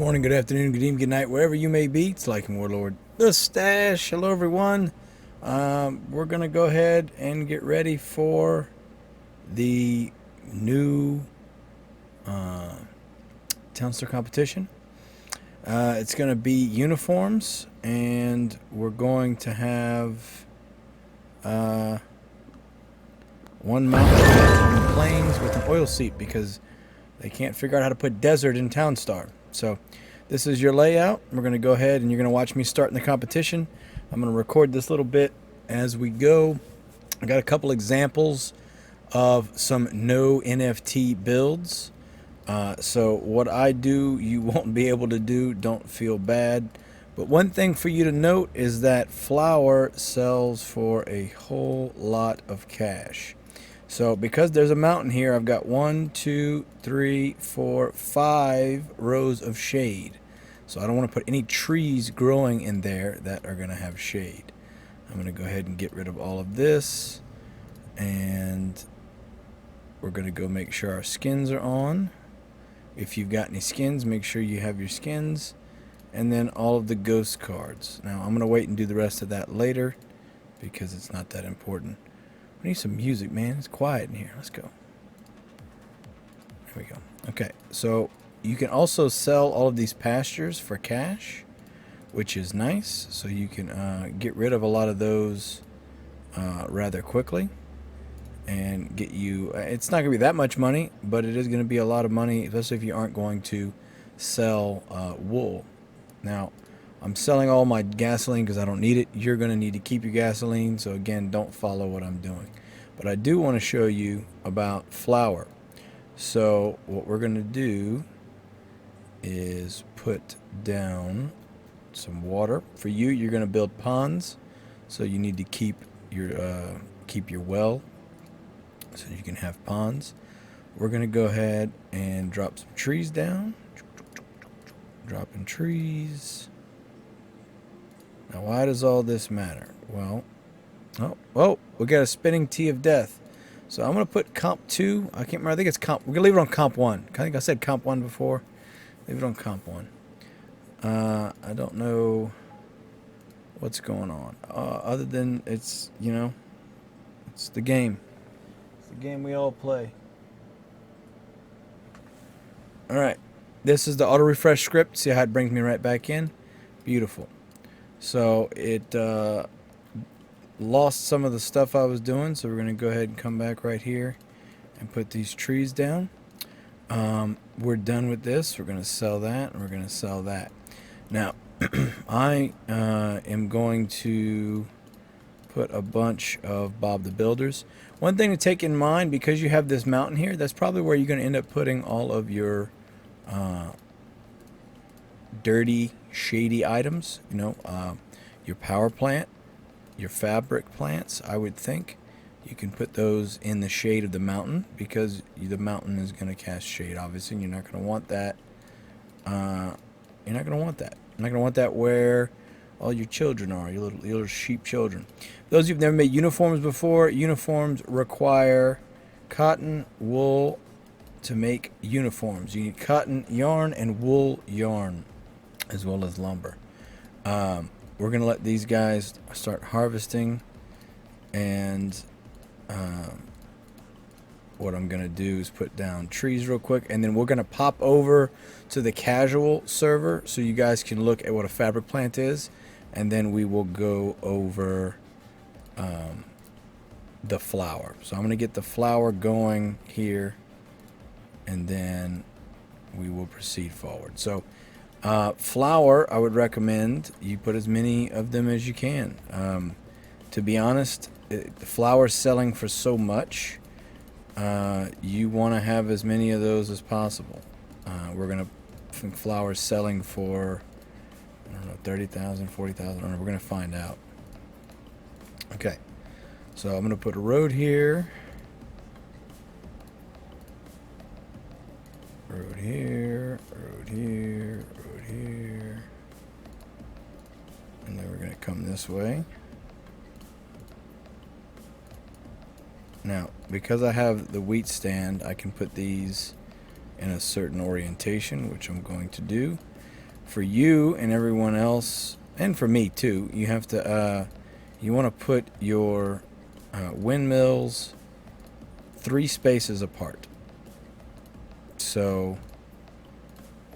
morning, good afternoon, good evening, good night, wherever you may be. It's like Warlord the Stash. Hello, everyone. We're gonna go ahead and get ready for the new Town Star competition. It's gonna be uniforms, and we're going to have one mountain on the plains with an oil seep because they can't figure out how to put desert in Town Star. So this is your layout. We're going to go ahead and you're going to watch me start in the competition. I'm going to record this little bit as we go. I got a couple examples of some no NFT builds. So what I do, you won't be able to do. Don't feel bad. But one thing for you to note is that flour sells for a whole lot of cash. So because there's a mountain here, I've got 1, 2, 3, 4, 5 rows of shade. So I don't want to put any trees growing in there that are going to have shade. I'm going to go ahead and get rid of all of this. And we're going to go make sure our skins are on. If you've got any skins, make sure you have your skins. And then all of the ghost cards. Now I'm going to wait and do the rest of that later because it's not that important. We need some music, man. It's quiet in here. Let's go. There we go. Okay, so you can also sell all of these pastures for cash, which is nice. So you can get rid of a lot of those rather quickly and get you... it's not going to be that much money, but it is going to be a lot of money, especially if you aren't going to sell wool. Now, I'm selling all my gasoline because I don't need it. You're going to need to keep your gasoline, so again, don't follow what I'm doing. But I do want to show you about flour. So what we're going to do is put down some water. For you, you're going to build ponds, so you need to keep your well so you can have ponds. We're going to go ahead and drop some trees down. Dropping trees. Now, why does all this matter? Well, we got a spinning T of death. So I'm going to put comp 2. I can't remember. I think it's comp. We're going to leave it on comp 1. I think I said comp 1 before. Leave it on comp 1. I don't know what's going on. Other than it's, it's the game. It's the game we all play. All right. This is the auto refresh script. See how it brings me right back in? Beautiful. So it lost some of the stuff I was doing, so we're going to go ahead and come back right here and put these trees down. We're done with this. We're going to sell that, and we're going to sell that. Now, I am going to put a bunch of Bob the Builders. One thing to take in mind, because you have this mountain here, that's probably where you're going to end up putting all of your dirty, shady items, your power plant, your fabric plants. I would think you can put those in the shade of the mountain because the mountain is going to cast shade, obviously, and you're not going to want that. You're not going to want that. You're not going to want that where all your children are, your little sheep children. For those of you who've never made uniforms before, uniforms require cotton, wool to make uniforms. You need cotton yarn and wool yarn, as well as lumber. We're going to let these guys start harvesting, and what I'm going to do is put down trees real quick, and then we're going to pop over to the casual server so you guys can look at what a fabric plant is, and then we will go over the flour. So I'm going to get the flour going here, and then we will proceed forward. So flour, I would recommend you put as many of them as you can. To be honest, the flour's selling for so much, you want to have as many of those as possible. We're going to think flour's selling for, I don't know, 30,000, 40,000, I don't know. We're going to find out. Okay, so I'm going to put a road here. Road here, road here, road here. And then we're going to come this way. Now, because I have the wheat stand, I can put these in a certain orientation, which I'm going to do. for you and everyone else, and for me too, you have to you want to put your windmills 3 spaces apart. So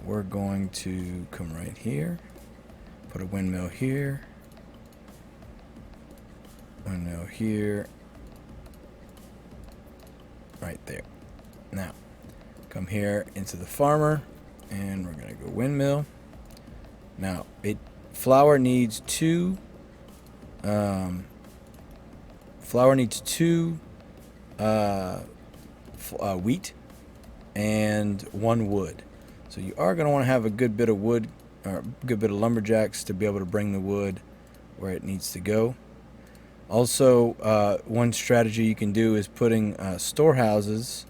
we're going to come right here, put a windmill here, windmill here, right there. Now come here into the farmer, and we're gonna go windmill. Now flour needs two wheat and 1 wood. So you are going to want to have a good bit of wood, or a good bit of lumberjacks to be able to bring the wood where it needs to go. Also, one strategy you can do is putting storehouses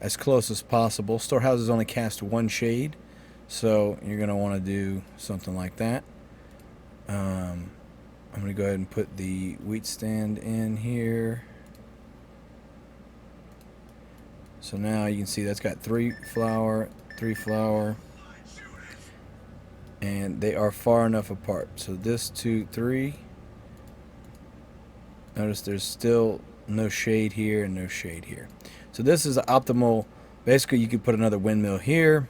as close as possible. Storehouses only cast 1 shade, so you're going to want to do something like that. I'm going to go ahead and put the wheat stand in here. So now you can see that's got 3 flour, and they are far enough apart. So this 2, 3. Notice there's still no shade here and no shade here. So this is optimal. Basically, you could put another windmill here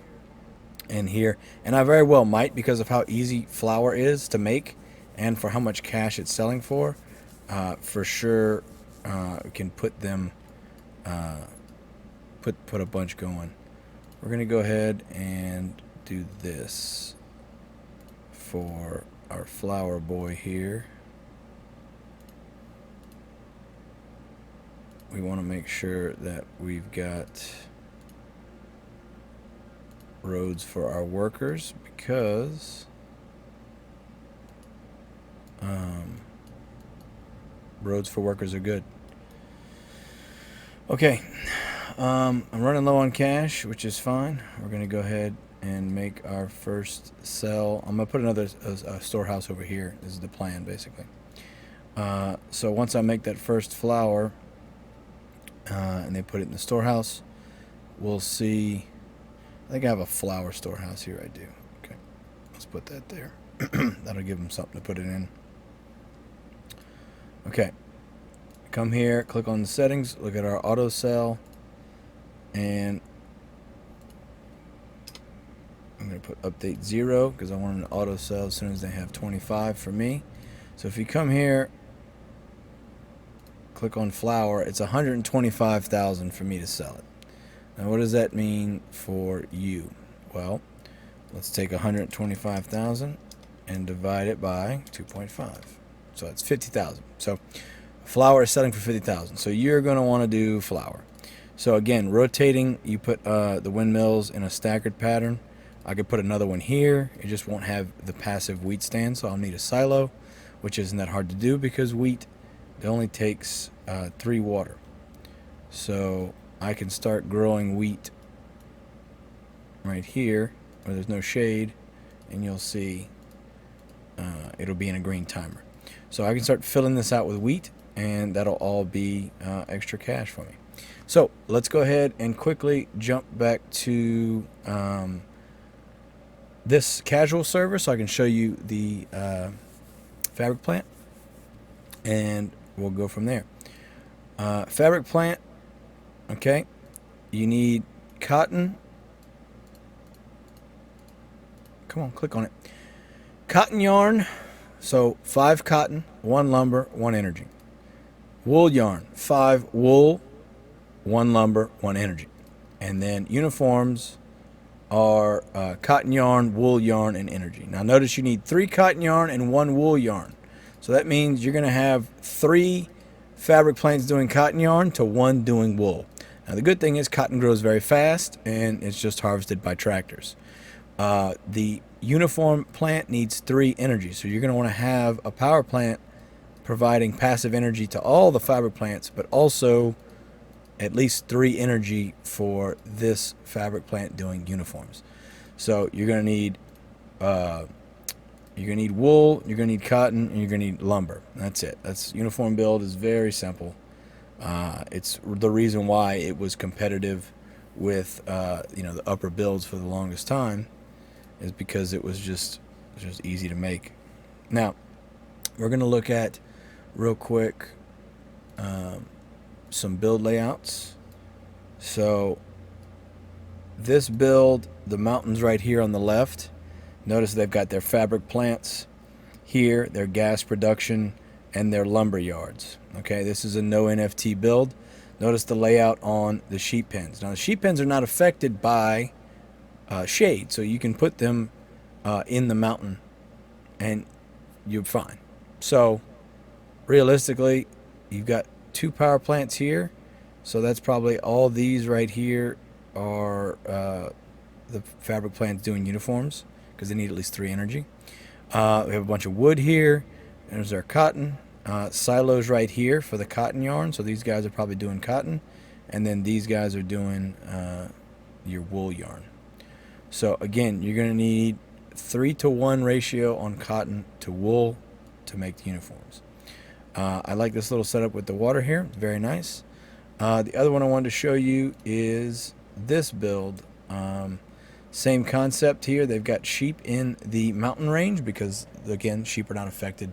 and here, and I very well might, because of how easy flour is to make and for how much cash it's selling for. For sure, we can put them put a bunch going. We're gonna go ahead and do this for our flour boy here. We want to make sure that we've got roads for our workers, because roads for workers are good. Okay, I'm running low on cash, which is fine. We're going to go ahead and make our first cell. I'm going to put another storehouse over here. This is the plan, basically. So once I make that first flour, and they put it in the storehouse, we'll see. I think I have a flour storehouse here. I do. Okay, let's put that there. That'll give them something to put it in. Okay, come here, click on the settings, look at our auto cell, and I'm going to put update 0 because I want an auto cell as soon as they have 25 for me. So if you come here, click on flour, it's 125,000 for me to sell it. Now what does that mean for you? Well, let's take 125,000 and divide it by 2.5. So that's 50,000. So flour is selling for 50,000. So you're going to want to do flour. So again, rotating, you put the windmills in a staggered pattern. I could put another one here. It just won't have the passive wheat stand, so I'll need a silo, which isn't that hard to do because wheat, it only takes 3 water. So I can start growing wheat right here where there's no shade, and you'll see it'll be in a green timer. So I can start filling this out with wheat, and that'll all be extra cash for me. So let's go ahead and quickly jump back to this casual server so I can show you the fabric plant, and we'll go from there. Fabric plant, okay, you need cotton. Come on, click on it. Cotton yarn, so 5 cotton, 1 lumber, 1 energy. Wool yarn, 5 wool, 1 lumber, 1 energy. And then uniforms are cotton yarn, wool yarn, and energy. Now notice you need 3 cotton yarn and 1 wool yarn. So that means you're going to have 3 fabric plants doing cotton yarn to 1 doing wool. Now the good thing is cotton grows very fast, and it's just harvested by tractors. The uniform plant needs 3 energy, so you're going to want to have a power plant providing passive energy to all the fabric plants, but also at least 3 energy for this fabric plant doing uniforms. So you're going to need wool, you're going to need cotton, and you're going to need lumber. That's it. That's uniform build is very simple. It's the reason why it was competitive with the upper builds for the longest time. is because it was just easy to make. Now, we're going to look at real quick some build layouts. So this build, the mountains right here on the left, notice they've got their fabric plants here, their gas production, and their lumber yards. Okay, this is a no NFT build. Notice the layout on the sheep pens. Now the sheep pens are not affected by shade, so you can put them in the mountain and you're fine. So realistically, you've got 2 power plants here, so that's probably all these right here are the fabric plants doing uniforms, because they need at least 3 energy. We have a bunch of wood here. There's our cotton. Silos right here for the cotton yarn, so these guys are probably doing cotton, and then these guys are doing your wool yarn. So again, you're going to need 3-to-1 ratio on cotton to wool to make the uniforms. I like this little setup with the water here. It's very nice. The other one I wanted to show you is this build. Same concept here. They've got sheep in the mountain range because, again, sheep are not affected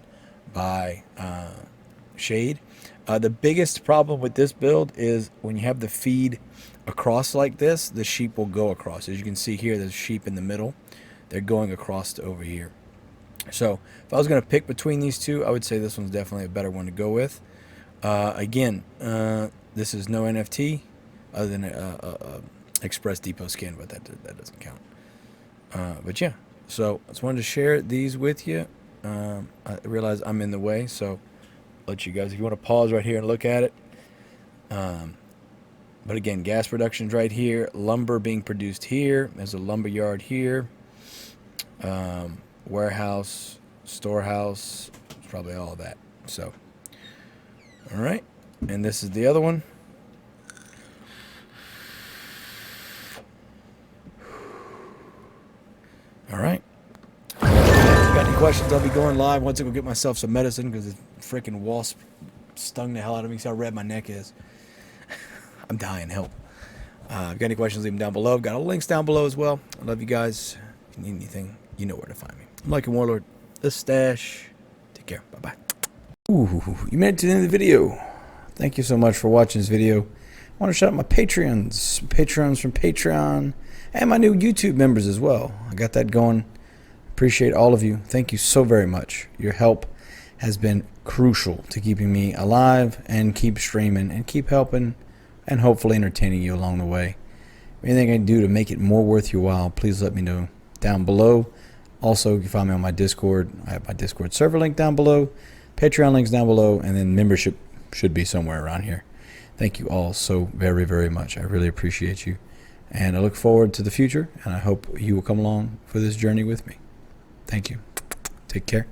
by shade. The biggest problem with this build is when you have the feed across like this, the sheep will go across. As you can see here, there's sheep in the middle. They're going across to over here. So if I was going to pick between these two, I would say this one's definitely a better one to go with. Again, this is no NFT other than Express Depot skin, but that doesn't count. But yeah, so I just wanted to share these with you. I realize I'm in the way, so I'll let you guys, if you want to pause right here and look at it. But again, gas production's right here, lumber being produced here. There's a lumber yard here, warehouse, storehouse, probably all of that. So, all right, and this is the other one. All right. If you got any questions, I'll be going live once I go get myself some medicine because the freaking wasp stung the hell out of me. See how red my neck is. I'm dying. Help. If you got any questions, leave them down below. I've got all the links down below as well. I love you guys. If you need anything, you know where to find me. I'm Like a Warlord. The Stash. Take care. Bye-bye. Ooh, you made it to the end of the video. Thank you so much for watching this video. I want to shout out my Patreons from Patreon, and my new YouTube members as well. I got that going. Appreciate all of you. Thank you so very much. Your help has been crucial to keeping me alive and keep streaming and keep helping and hopefully entertaining you along the way. Anything I can do to make it more worth your while, please let me know down below. Also, you can find me on my Discord. I have my Discord server link down below, Patreon links down below, and then membership should be somewhere around here. Thank you all so very, very much. I really appreciate you. And I look forward to the future, and I hope you will come along for this journey with me. Thank you. Take care.